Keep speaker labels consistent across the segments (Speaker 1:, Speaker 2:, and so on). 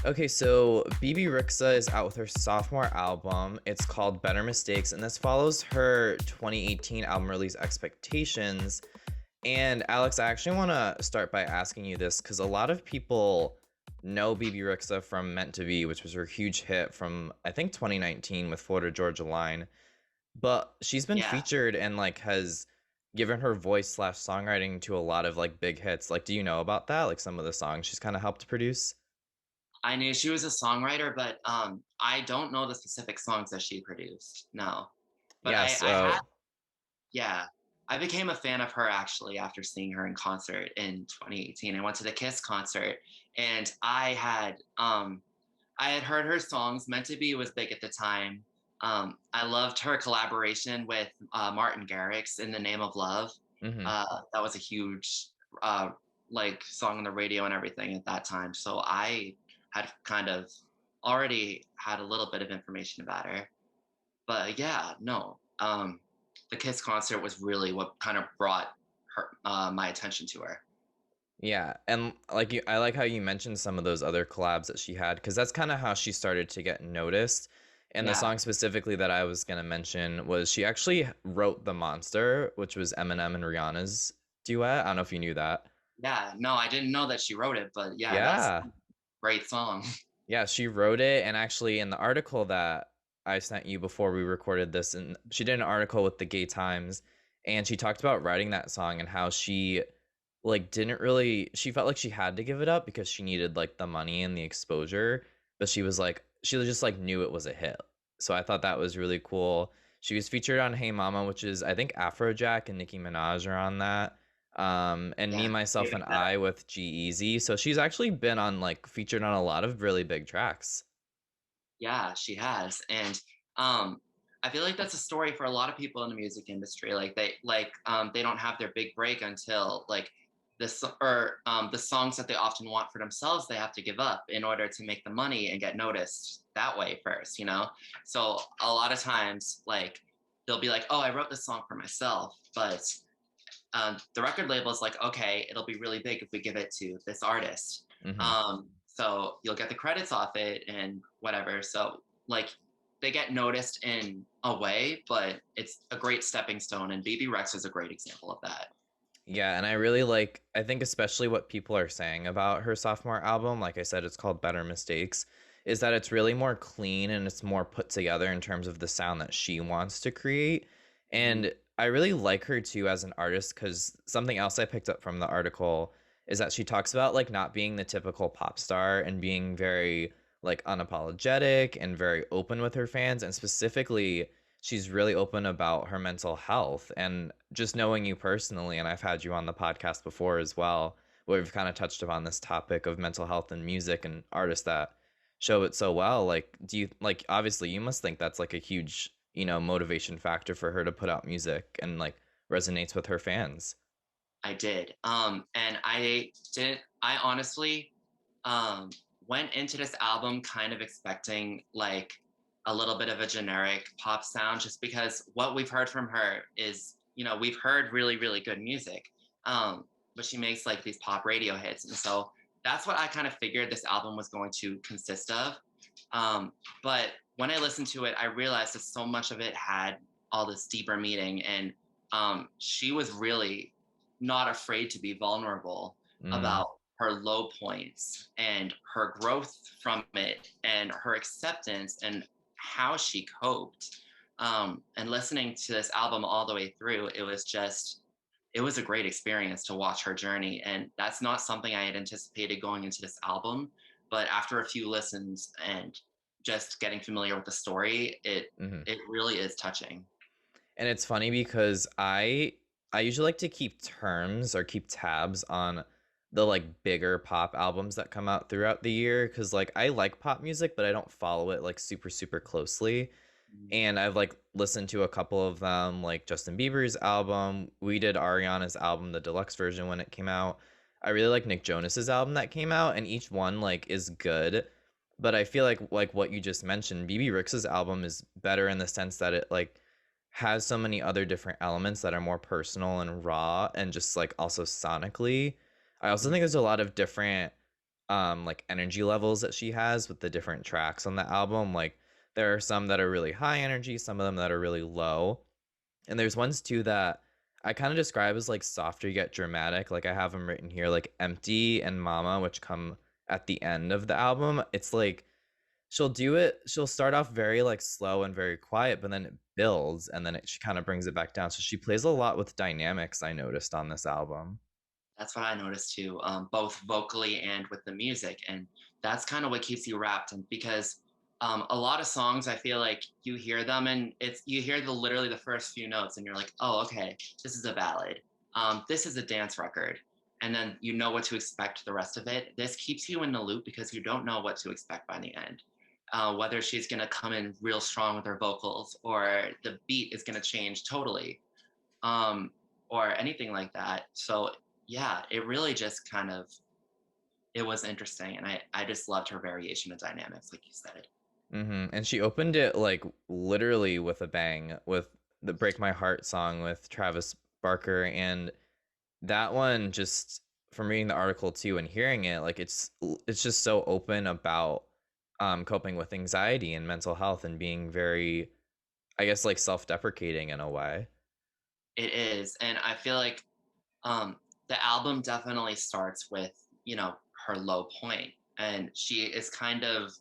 Speaker 1: Okay, so Bebe Rexha is out with her sophomore album. It's called Better Mistakes, and this follows her 2018 album release Expectations. And Alex, I actually want to start by asking you this because a lot of people know Bebe Rexha from Meant to Be, which was her huge hit from I think 2019 with Florida Georgia Line. But she's been
Speaker 2: Yeah,
Speaker 1: featured and like has given her voice slash songwriting to a lot of like big hits. Like, do you know about that? Like some of the songs she's kind of helped produce?
Speaker 2: I knew she was a songwriter, but I don't know the specific songs that she produced. No, but
Speaker 1: Yeah,
Speaker 2: I had,
Speaker 1: so
Speaker 2: yeah, I became a fan of her actually after seeing her in concert in 2018. I went to the Kiss concert, and I had heard her songs. Meant to Be was big at the time. I loved her collaboration with Martin Garrix in The Name of Love.
Speaker 1: mhm.
Speaker 2: That was a huge uh, like song on the radio and everything at that time. So I had kind of already had a little bit of information about her. But yeah, no, the Kiss concert was really what kind of brought her my attention to her.
Speaker 1: Yeah, and like I like how you mentioned some of those other collabs that she had because that's kind of how she started to get noticed. And the
Speaker 2: Yeah,
Speaker 1: song specifically that I was gonna mention was she actually wrote "The Monster," which was Eminem and Rihanna's duet. I don't know if you knew that.
Speaker 2: yeah. No, I didn't know that she wrote it, but yeah, that's a
Speaker 1: Yeah,
Speaker 2: great song.
Speaker 1: yeah, she wrote it, and actually in the article that I sent you before we recorded this, and she did an article with the Gay Times, and she talked about writing that song and how she like didn't really she felt like she had to give it up because she needed like the money and the exposure, but she was like she just like knew it was a hit. So I thought that was really cool. She was featured on Hey Mama, which is I think Afrojack and Nicki Minaj are on that. And Me,
Speaker 2: Yeah,
Speaker 1: Myself, and
Speaker 2: David Guetta.
Speaker 1: I with G-Eazy. So she's actually been on like featured on a lot of really big tracks.
Speaker 2: Yeah, she has. And um I feel like that's a story for a lot of people in the music industry. Like they don't have their big break until like the songs that they often want for themselves they have to give up in order to make the money and get noticed that way first, you know? So a lot of times like they'll be like, "Oh, I wrote this song for myself," but the record label is like, okay, it'll be really big if we give it to this artist.
Speaker 1: Hmm.
Speaker 2: So you'll get the credits off it and whatever. So like they get noticed in a way, but it's a great stepping stone. And BB Rex is a great example of that.
Speaker 1: Yeah, and I really like I think especially what people are saying about her sophomore album, like I said, it's called Better Mistakes, is that it's really more clean and it's more put together in terms of the sound that she wants to create.
Speaker 2: Mhm.
Speaker 1: And I really like her too as an artist because something else I picked up from the article is that she talks about like not being the typical pop star and being very like unapologetic and very open with her fans, and specifically she's really open about her mental health. And just knowing you personally, and I've had you on the podcast before as well, where we've kind of touched upon this topic of mental health and music and artists that show it so well. Like, do you like obviously you must think that's like a huge, motivation factor for her to put out music and like resonates with her fans.
Speaker 2: I did. And I honestly um, went into this album kind of expecting like a little bit of a generic pop sound, just because what we've heard from her is, we've heard really, really good music. But she makes like these pop radio hits. And so that's what I kind of figured this album was going to consist of. But when I listened to it, I realized that so much of it had all this deeper meaning. And she was really not afraid to be vulnerable
Speaker 1: Mm.
Speaker 2: about her low points and her growth from it and her acceptance and how she coped. And listening to this album all the way through, it was a great experience to watch her journey. And that's not something I had anticipated going into this album. But after a few listens and just getting familiar with the story,
Speaker 1: Hmm.
Speaker 2: it really is touching.
Speaker 1: And it's funny because I usually like to keep terms or keep tabs on the like bigger pop albums that come out throughout the year because like I like pop music, but I don't follow it like super closely. And I've like listened to a couple of them, like Justin Bieber's album. We did Ariana's album, the deluxe version when it came out. I really like Nick Jonas's album that came out, and each one like is good. But I feel like what you just mentioned, BB Rix's album is better in the sense that it like has so many other different elements that are more personal and raw and just like also sonically. I also think there's a lot of different like energy levels that she has with the different tracks on the album. Like there are some that are really high energy, some of them that are really low. And there's ones too that I kind of describe as like softer yet dramatic. Like I have them written here, like Empty and Mama, which come at the end of the album. It's like she'll start off very like slow and very quiet, but then it builds and then she kind of brings it back down. So she plays a lot with dynamics, I noticed on this album.
Speaker 2: That's what I noticed too, both vocally and with the music, and that's kind of what keeps you wrapped. And because a lot of songs, I feel like you hear them and it's you hear the literally the first few notes, and you're like, oh, okay, this is a ballad. This is a dance record, and then you know what to expect the rest of it. This keeps you in the loop because you don't know what to expect by the end. Whether she's gonna come in real strong with her vocals or the beat is gonna change totally, um, or anything like that. So yeah, it really just kind of it was interesting, and I just loved her variation of dynamics, like you said.
Speaker 1: And she opened it like literally with a bang with the Break My Heart song with Travis Barker. And that one, just from reading the article too and hearing it, like it's just so open about coping with anxiety and mental health and being very, I guess, like self-deprecating in a way.
Speaker 2: It is, and I feel like um, the album definitely starts with her low point, and she is kind of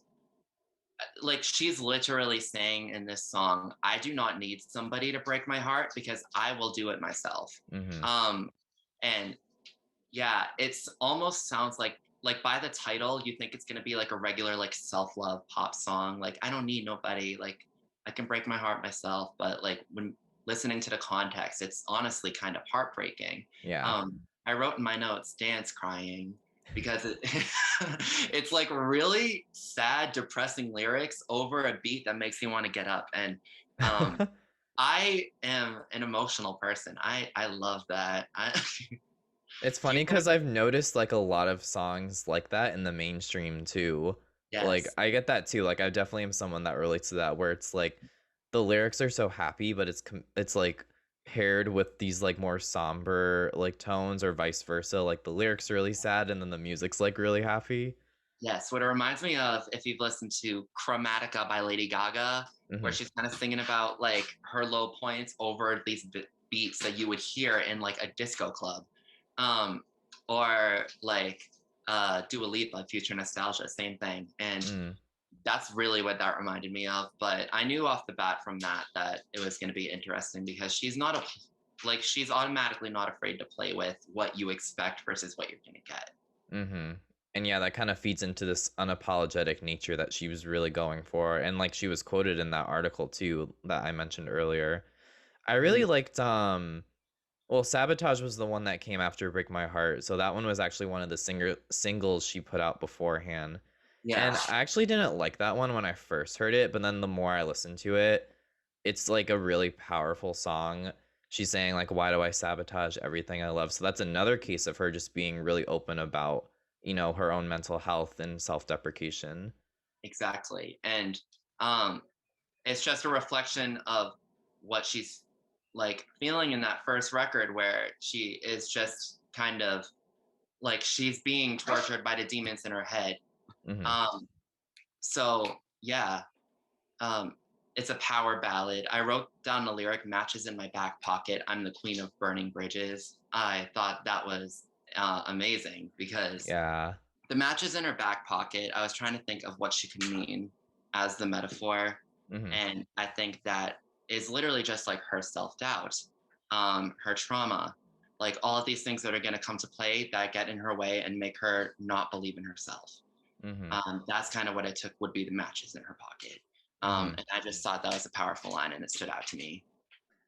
Speaker 2: like she's literally saying in this song, I do not need somebody to break my heart because I will do it myself.
Speaker 1: Hmm.
Speaker 2: Um, and yeah, it's almost sounds like by the title, you think it's gonna be like a regular like self-love pop song. Like I don't need nobody. Like I can break my heart myself. But like when listening to the context, it's honestly kind of heartbreaking.
Speaker 1: Yeah.
Speaker 2: I wrote in my notes, dance crying, because it's like really sad, depressing lyrics over a beat that makes you want to get up. And um, I am an emotional person. I love that.
Speaker 1: It's
Speaker 2: Do you
Speaker 1: funny
Speaker 2: think?
Speaker 1: because I've noticed like a lot of songs like that in the mainstream too. Like
Speaker 2: Yes,
Speaker 1: I get that too. Like I definitely am someone that relates to that, where it's like the lyrics are so happy, but it's like paired with these like more somber like tones, or vice versa. Like the lyrics are really sad and then the music's like really happy.
Speaker 2: yes. What it reminds me of, if you've listened to Chromatica by Lady Gaga, where
Speaker 1: Hmm.
Speaker 2: she's kind of singing about like her low points over these beats that you would hear in like a disco club, um, or like Dua Lipa, Future Nostalgia, same thing. And
Speaker 1: Mm.
Speaker 2: that's really what that reminded me of. But I knew off the bat from that it was going to be interesting because she's not she's automatically not afraid to play with what you expect versus what you're going to get.
Speaker 1: Hmm. And yeah, that kind of feeds into this unapologetic nature that she was really going for, and like she was quoted in that article too that I mentioned earlier. I really
Speaker 2: Mhm.
Speaker 1: liked well, Sabotage was the one that came after Break My Heart. So that one was actually one of the singles she put out beforehand.
Speaker 2: Yeah,
Speaker 1: And I actually didn't like that one when I first heard it, but then the more I listened to it, it's like a really powerful song. She's saying like, why do I sabotage everything I love? So that's another case of her just being really open about, her own mental health and self-deprecation.
Speaker 2: exactly. And um, it's just a reflection of what she's like feeling in that first record, where she is just kind of like she's being tortured by the demons in her head.
Speaker 1: Hmm.
Speaker 2: Um, so yeah, um, it's a power ballad. I wrote down the lyric "Matches in my back pocket. I'm the queen of burning bridges." I thought that was amazing because
Speaker 1: Yeah.
Speaker 2: the matches in her back pocket. I was trying to think of what she could mean as the metaphor,
Speaker 1: Hmm.
Speaker 2: and I think that is literally just like her self doubt, her trauma, like all of these things that are going to come to play that get in her way and make her not believe in herself.
Speaker 1: Hmm.
Speaker 2: That's kind of what I took would be the matches in her pocket.
Speaker 1: Hmm.
Speaker 2: And I just thought that was a powerful line and it stood out to me.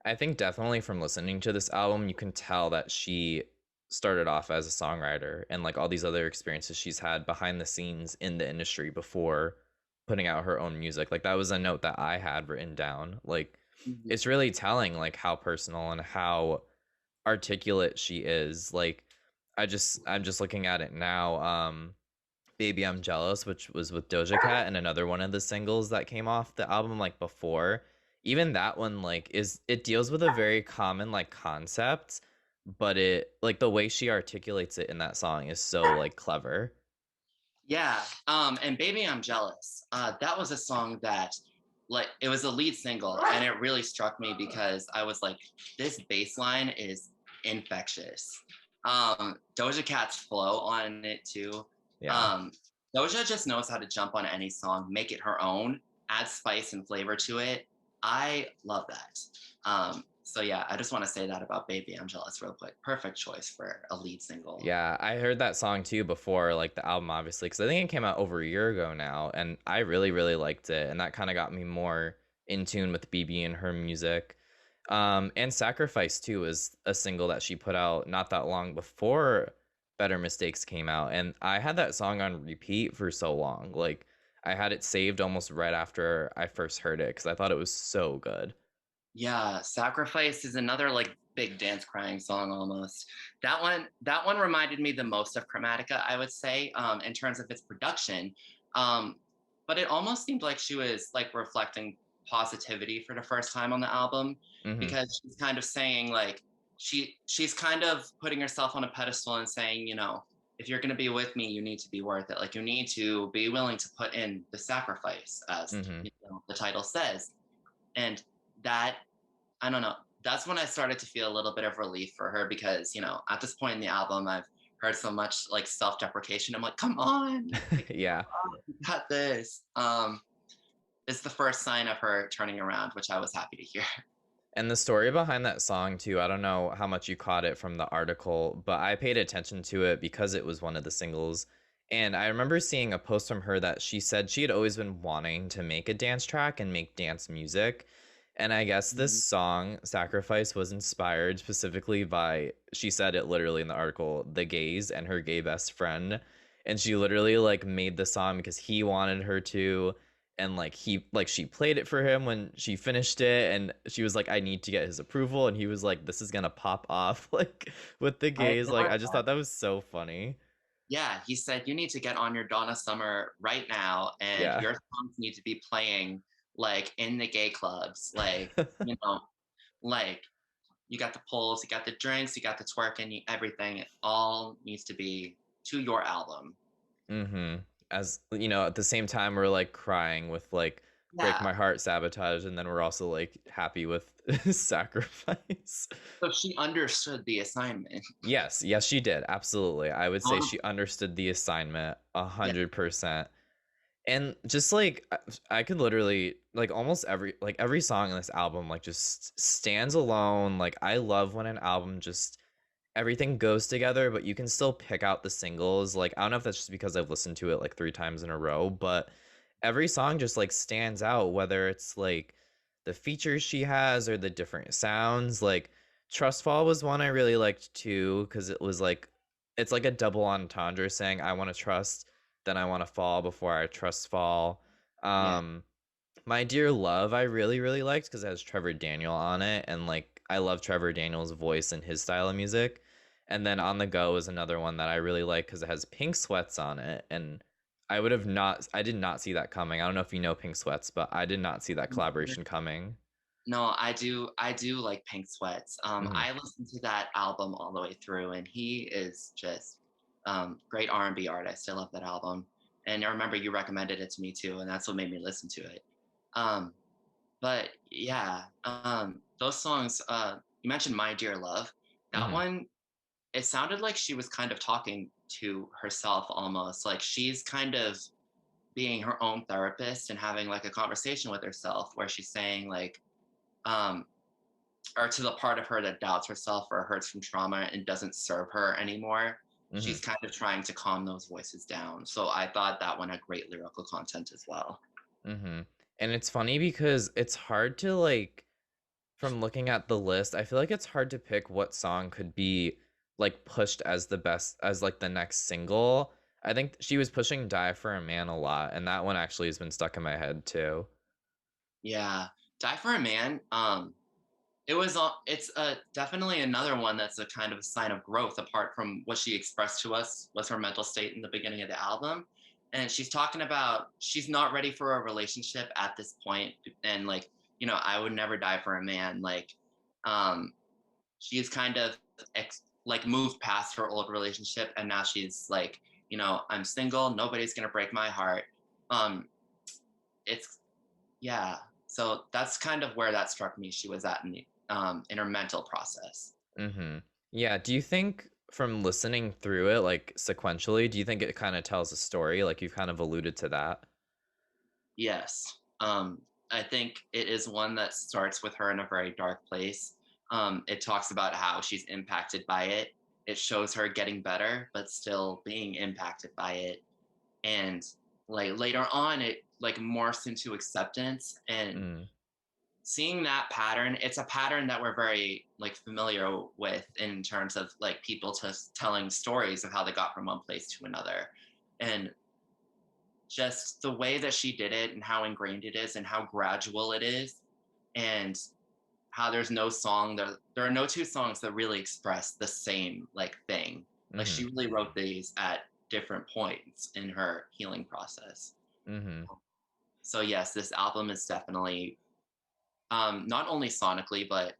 Speaker 1: I think definitely from listening to this album, you can tell that she started off as a songwriter and like all these other experiences she's had behind the scenes in the industry before putting out her own music. Like that was a note that I had written down. Like
Speaker 2: Mhm.
Speaker 1: it's really telling like how personal and how articulate she is. Like I'm just looking at it now. Baby I'm Jealous, which was with Doja Cat, and another one of the singles that came off the album like before. Even that one like is it deals with a very common like concept, but it like the way she articulates it in that song is so like clever.
Speaker 2: Yeah. And Baby I'm Jealous. That was a song that like it was a lead single and it really struck me because I was like, this bass line is infectious. Doja Cat's flow on it too.
Speaker 1: Yeah.
Speaker 2: Um, Doja just knows how to jump on any song, make it her own, add spice and flavor to it. I love that. So yeah, I just want to say that about Baby I'm Jealous real quick. Perfect choice for a lead single.
Speaker 1: Yeah, I heard that song too before, like the album, obviously, because I think it came out over a year ago now, and I really, really liked it, and that kind of got me more in tune with BB and her music. And Sacrifice too is a single that she put out not that long before Better Mistakes came out, and I had that song on repeat for so long. Like I had it saved almost right after I first heard it because I thought it was so good.
Speaker 2: Yeah, Sacrifice is another like big dance crying song almost. That one reminded me the most of Chromatica, I would say, in terms of its production. Um, but it almost seemed like she was like reflecting positivity for the first time on the album
Speaker 1: Mm-hmm.
Speaker 2: because she's kind of saying like she's kind of putting herself on a pedestal and saying, if you're gonna be with me, you need to be worth it. Like you need to be willing to put in the sacrifice, as
Speaker 1: Mm-hmm.
Speaker 2: the title says. And that I don't know. That's when I started to feel a little bit of relief for her because, at this point in the album, I've heard so much like self-deprecation. I'm like, come on, like,
Speaker 1: Yeah.
Speaker 2: cut this. It's the first sign of her turning around, which I was happy to hear.
Speaker 1: And the story behind that song too, I don't know how much you caught it from the article, but I paid attention to it because it was one of the singles. And I remember seeing a post from her that she said she had always been wanting to make a dance track and make dance music. And I guess this
Speaker 2: Mhm.
Speaker 1: song, Sacrifice, was inspired specifically by, she said it literally in the article, the gays and her gay best friend. And she literally like made the song because he wanted her to, and like he like she played it for him when she finished it, and she was like, I need to get his approval, and he was like, this is gonna pop off like with the
Speaker 2: I
Speaker 1: gays. Like
Speaker 2: adore
Speaker 1: I just
Speaker 2: that.
Speaker 1: thought that was so funny.
Speaker 2: Yeah, he said, you need to get on your Donna Summer right now, and
Speaker 1: Yeah.
Speaker 2: your songs need to be playing like in the gay clubs. Like you got the poles, you got the drinks, you got the twerking, everything. It all needs to be to your album.
Speaker 1: Mm-hmm. As you know, at the same time we're like crying with like Break
Speaker 2: Yeah.
Speaker 1: My Heart, Sabotage, and then we're also like happy with Sacrifice.
Speaker 2: So she understood the assignment.
Speaker 1: Yes, yes, she did. Absolutely. I would say
Speaker 2: Um,
Speaker 1: she understood the assignment a
Speaker 2: yeah,
Speaker 1: 100%. And just like I could literally like almost every song in this album like just stands alone. Like I love when an album just everything goes together, but you can still pick out the singles. Like I don't know if that's just because I've listened to it like three times in a row, but every song just like stands out, whether it's like the features she has or the different sounds. Like Trust Fall was one I really liked too, because it was like it's like a double entendre saying I want to trust, then I want to fall before I trust fall.
Speaker 2: yeah,
Speaker 1: Um My Dear Love, I really, really liked because it has Trevor Daniel on it. And like, I love Trevor Daniel's voice and his style of music. And then On the Go is another one that I really like because it has Pink Sweats on it. And I did not see that coming. I don't know if you know Pink Sweats, but I did not see that collaboration coming.
Speaker 2: no, I do like Pink Sweats.
Speaker 1: Hmm.
Speaker 2: I listened to that album all the way through, and he is just great R&B artist. I love that album, and I remember you recommended it to me too, and that's what made me listen to it. Um, but yeah, those songs. You mentioned "My Dear Love." That
Speaker 1: Hmm.
Speaker 2: one, it sounded like she was kind of talking to herself almost, like she's kind of being her own therapist and having like a conversation with herself, where she's saying like um, or to the part of her that doubts herself or hurts from trauma and doesn't serve her anymore.
Speaker 1: Hmm.
Speaker 2: She's kind of trying to calm those voices down. So I thought that one had great lyrical content as well.
Speaker 1: Hmm. And it's funny because it's hard to like from looking at the list, I feel like it's hard to pick what song could be like pushed as the best as like the next single. I think she was pushing Die for a Man a lot, and that one actually has been stuck in my head too.
Speaker 2: Yeah, Die for a Man. It's definitely another one that's a kind of a sign of growth. Apart from what she expressed to us was her mental state in the beginning of the album, and she's talking about she's not ready for a relationship at this point, and like I would never die for a man. Like, um, she's kind of like moved past her old relationship and now she's like I'm single, nobody's gonna break my heart. Um, it's yeah. So that's kind of where that struck me. She was at in her mental process.
Speaker 1: Mhm. Yeah, do you think from listening through it, like, sequentially, do you think it kinda tells a story? Like, you've kind of alluded to that.
Speaker 2: Yes. I think it is one that starts with her in a very dark place. It talks about how she's impacted by it. It shows her getting better, but still being impacted by it. And like later on, it like morphs into acceptance and
Speaker 1: Mm,
Speaker 2: seeing that pattern. It's a pattern that we're very like familiar with in terms of like people telling stories of how they got from one place to another. And just the way that she did it and how ingrained it is and how gradual it is and how there's no song there are no two songs that really express the same like thing. Like
Speaker 1: mhm,
Speaker 2: she really wrote these at different points in her healing process.
Speaker 1: mhm,
Speaker 2: So yes, this album is definitely not only sonically but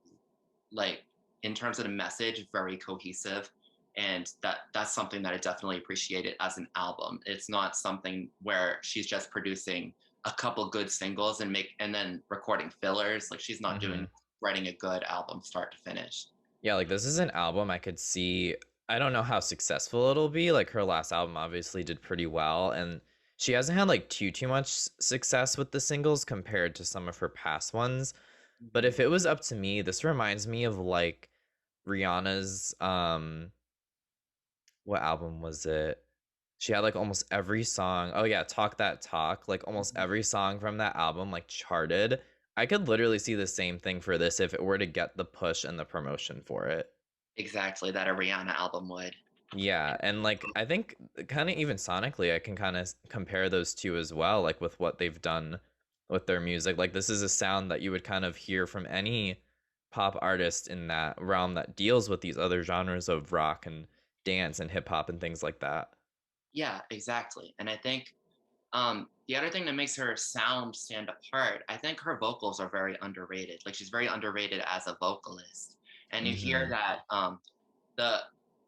Speaker 2: like in terms of the message very cohesive, and that's something that I definitely appreciated as an album. It's not something where she's just producing a couple good singles and then recording fillers. Like she's not doing
Speaker 1: mhm.
Speaker 2: writing a good album start to finish.
Speaker 1: Yeah, like, this is an album I could see. I don't know how successful it'll be, like, her last album obviously did pretty well, and she hasn't had, like, too much success with the singles compared to some of her past ones, but
Speaker 2: Mhm.
Speaker 1: if it was up to me, this reminds me of, like, Rihanna's, what album was it? She had, like, almost every song, oh, yeah, Talk That Talk, like, almost
Speaker 2: Mhm.
Speaker 1: every song from that album, like, charted. I could literally see the same thing for this if it were to get the push and the promotion for it.
Speaker 2: Exactly, that a Rihanna album would.
Speaker 1: Yeah, and, like, I think kinda even sonically, I can kinda compare those 2 as well, like, with what they've done with their music. Like, this is a sound that you would kind of hear from any pop artist in that realm that deals with these other genres of rock and dance and hip hop and things like that.
Speaker 2: Yeah, exactly. And I think the other thing that makes her sound stand apart, I think her vocals are very underrated. Like she's very underrated as a vocalist. And you hear
Speaker 1: Mhm,
Speaker 2: that the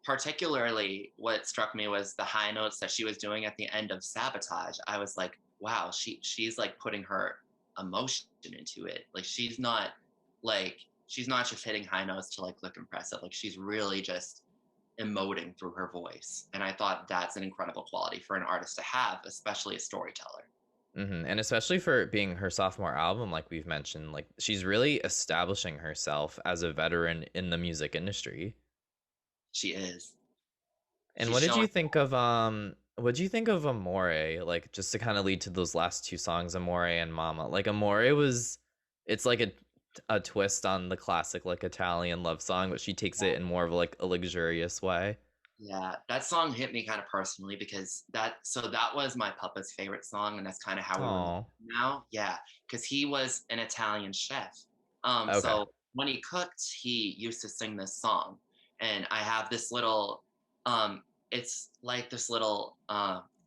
Speaker 2: particularly what struck me was the high notes that she was doing at the end of Sabotage. I was like, wow, she's like putting her emotion into it. Like she's not just hitting high notes to like look impressive. Like she's really just emoting through her voice. And I thought that's an incredible quality for an artist to have, especially a storyteller.
Speaker 1: mhm, and especially for it being her sophomore album, like we've mentioned, like, she's really establishing herself as a veteran in the music industry.
Speaker 2: She is.
Speaker 1: And
Speaker 2: She's showing.
Speaker 1: what do you think of Amore? Like, just to kind of lead to those last two songs, Amore and Mama. Like, Amore was, it's like a twist on the classic like Italian love song, but she takes it in more of like a luxurious way.
Speaker 2: Yeah, that song hit me kind of personally because that was my papa's favorite song, and that's kind of how we relate
Speaker 1: Oh,
Speaker 2: now. Yeah, because he was an Italian chef.
Speaker 1: okay.
Speaker 2: So when he cooked, he used to sing this song, and I have this little, it's like this little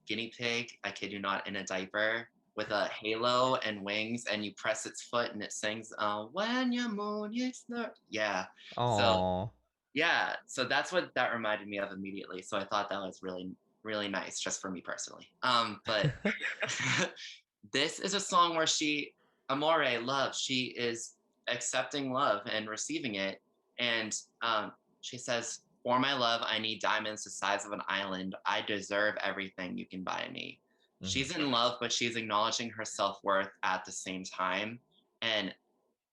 Speaker 2: guinea pig. I kid you not, in a diaper with a halo and wings, and you press its foot, and it sings, "When your moon is not." Yeah, so
Speaker 1: Oh.
Speaker 2: yeah, so that's what that reminded me of immediately. So I thought that was really, really nice just for me personally. But this is a song where amore, love, she is accepting love and receiving it. And she says, for my love, I need diamonds the size of an island. I deserve everything you can buy me.
Speaker 1: Hmm.
Speaker 2: She's in love, but she's acknowledging her self worth at the same time. And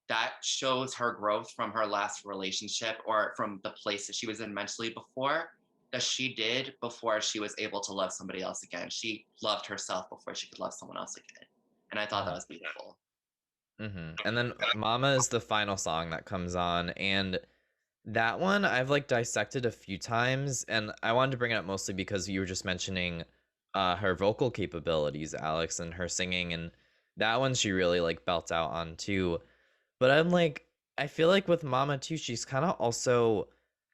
Speaker 2: that shows her growth from her last relationship or from the place that she was in mentally before that she did before she was able to love somebody else again. She loved herself before she could love someone else again. And I thought that
Speaker 1: Hmm.
Speaker 2: was beautiful.
Speaker 1: And then Mama is the final song that comes on, and that one I've like dissected a few times, and I wanted to bring it up mostly because you were just mentioning her vocal capabilities, Alex, and her singing, and that one she really like belt out on too. But I'm like, I feel like with Mama too, she's kind of also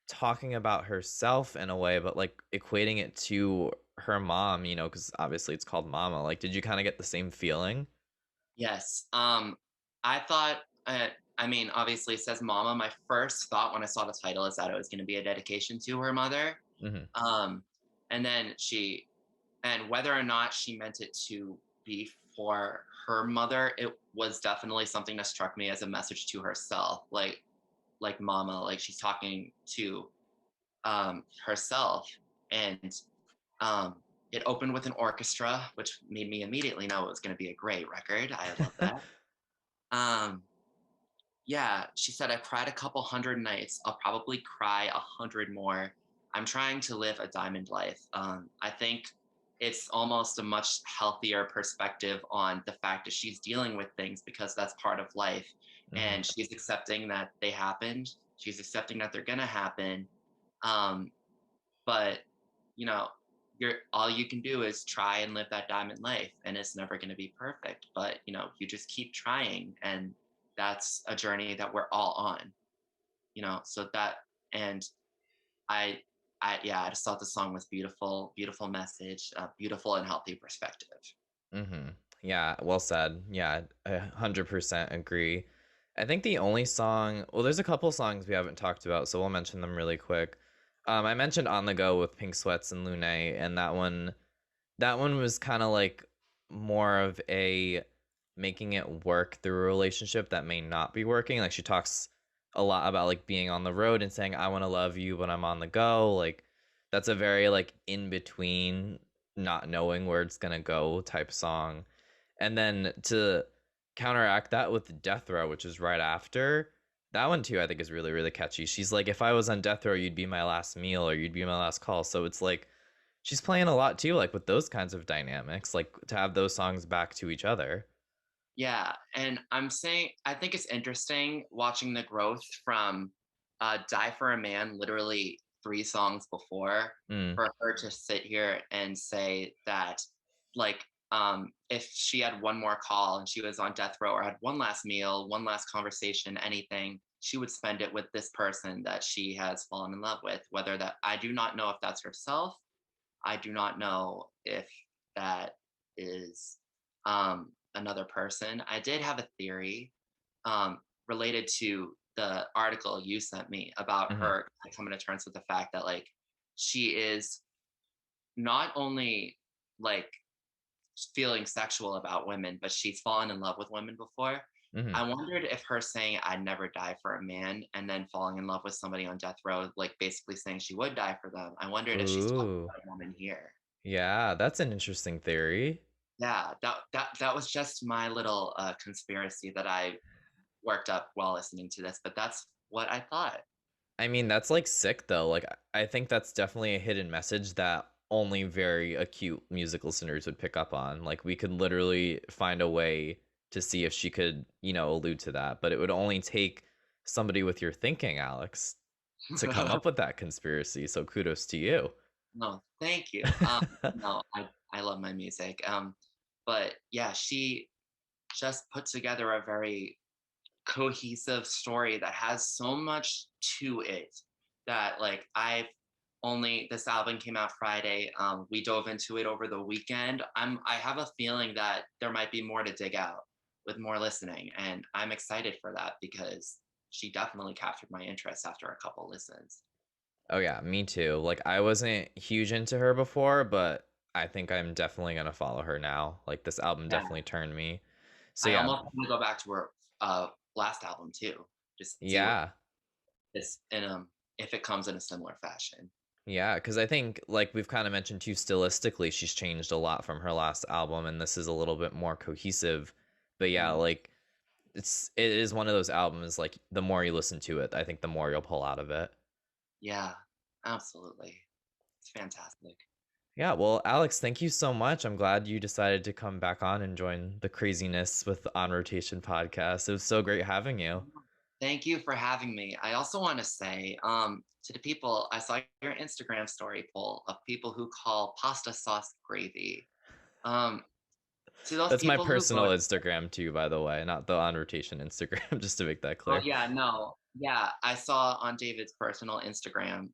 Speaker 1: talking about herself in a way, but like equating it to her mom, because obviously it's called Mama. Like, did you kind of get the same feeling?
Speaker 2: Yes. I thought, I mean, obviously it says Mama. My first thought when I saw the title is that it was going to be a dedication to her mother.
Speaker 1: Hmm.
Speaker 2: Um, and then she And whether or not she meant it to be for her mother, it was definitely something that struck me as a message to herself. Like mama, like she's talking to herself. And um, it opened with an orchestra, which made me immediately know it was going to be a great record. I love that. Um, yeah, she said, I've cried a couple hundred nights. I'll probably cry 100 more. I'm trying to live a diamond life. I think it's almost a much healthier perspective on the fact that she's dealing with things because that's part of life.
Speaker 1: Hmm.
Speaker 2: And she's accepting that they happened. She's accepting that they're going to happen. Um, but, you know, all you can do is try and live that diamond life, and it's never going to be perfect, but you just keep trying, and that's a journey that we're all on, so that. And i yeah, I just thought the song was beautiful, beautiful message, beautiful and healthy perspective.
Speaker 1: Hmm. Yeah, well said. Yeah, 100% agree. I think the only song, well, there's a couple songs we haven't talked about, so we'll mention them really quick. I mentioned On the Go with Pink Sweats and Lune, and that one was kind of like more of a making it work through a relationship that may not be working. Like she talks a lot about like being on the road and saying I want to love you when I'm on the go. Like that's a very like in between, not knowing where it's going to go type song. And then to counteract that with Death Row, which is right after, that one too I think is really really catchy. She's like, if I was on death row, you'd be my last meal or you'd be my last call. So it's like she's playing a lot too, like with those kinds of dynamics, like to have those songs back to each other.
Speaker 2: Yeah, and I think it's interesting watching the growth from Die for a Man, literally 3 songs before,
Speaker 1: Mm,
Speaker 2: for her to sit here and say that, like, if she had one more call and she was on death row or had one last meal, one last conversation, anything, she would spend it with this person that she has fallen in love with. Whether that, I do not know if that's herself. I do not know if that is another person. I did have a theory related to the article you sent me about
Speaker 1: hmm.
Speaker 2: her coming to terms with the fact that, like, she is not only, like, feeling sexual about women, but she's fallen in love with women before.
Speaker 1: Hmm.
Speaker 2: I wondered if her saying I'd never die for a man and then falling in love with somebody on death row, like basically saying she would die for them. I wondered if she's talking
Speaker 1: Ooh,
Speaker 2: about a woman here.
Speaker 1: yeah, that's an interesting theory.
Speaker 2: Yeah, that was just my little conspiracy that I worked up while listening to this, but that's what I thought.
Speaker 1: I mean, that's like sick though. Like I think that's definitely a hidden message that only very acute music listeners would pick up on. Like we could literally find a way to see if she could, allude to that, but it would only take somebody with your thinking, Alex, to come up with that conspiracy. So kudos to you.
Speaker 2: No, thank you. No, I love my music. But yeah, she just put together a very cohesive story that has so much to it that, like, I've only this album came out Friday. We dove into it over the weekend. I have a feeling that there might be more to dig out with more listening, and I'm excited for that because she definitely captured my interest after a couple listens.
Speaker 1: Oh yeah, me too. Like I wasn't huge into her before, but I think I'm definitely gonna follow her now. Like this album
Speaker 2: Yeah,
Speaker 1: definitely turned me. So
Speaker 2: I
Speaker 1: yeah,
Speaker 2: almost want to go back to her last album too, just see what
Speaker 1: yeah,
Speaker 2: this in if it comes in a similar fashion.
Speaker 1: yeah. Because I think like we've kind of mentioned too, stylistically, she's changed a lot from her last album, and this is a little bit more cohesive. But yeah,
Speaker 2: Mm,
Speaker 1: like it is one of those albums. Like the more you listen to it, I think the more you'll pull out of it.
Speaker 2: yeah, absolutely. It's fantastic.
Speaker 1: Yeah, well, Alex, thank you so much. I'm glad you decided to come back on and join the craziness with the On Rotation podcast. It was so great having you.
Speaker 2: Thank you for having me. I also want to say, to the people, I saw your Instagram story poll of people who call pasta sauce gravy. Um, to those
Speaker 1: That's my
Speaker 2: people who
Speaker 1: personal
Speaker 2: voted,
Speaker 1: Instagram too, by the way, not the On Rotation Instagram, just to make that
Speaker 2: oh
Speaker 1: clear.
Speaker 2: yeah, no, yeah, I saw on David's personal Instagram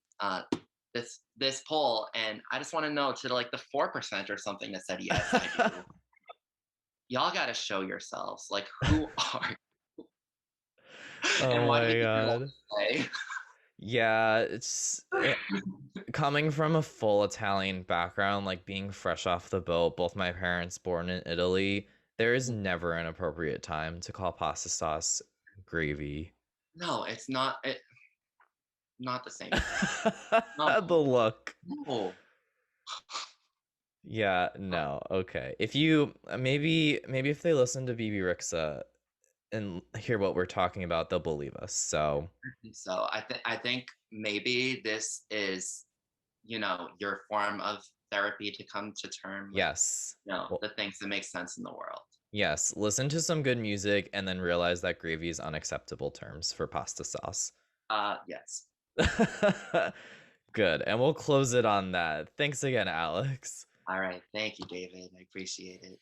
Speaker 2: this poll, and I just want to know, to like the 4% or something that said yes, I do. Y'all got to show yourselves. Like, who are you? And
Speaker 1: Oh
Speaker 2: why do you
Speaker 1: my
Speaker 2: think you're allowed
Speaker 1: god.
Speaker 2: to play?
Speaker 1: Yeah, coming from a full Italian background, like being fresh off the boat, both my parents born in Italy, there is never an appropriate time to call pasta sauce gravy.
Speaker 2: No, it's not. Not the same thing. No,
Speaker 1: The look.
Speaker 2: no.
Speaker 1: Yeah, no. Okay. If you maybe if they listen to BB Rixa and hear what we're talking about, they'll believe us. So,
Speaker 2: So I think maybe this is, your form of therapy to come to term with,
Speaker 1: yes.
Speaker 2: the
Speaker 1: Well,
Speaker 2: things that make sense in the world.
Speaker 1: yes, listen to some good music and then realize that gravy is unacceptable terms for pasta sauce.
Speaker 2: Yes.
Speaker 1: Good. And we'll close it on that. Thanks again, Alex.
Speaker 2: All right. Thank you, David. I appreciate it.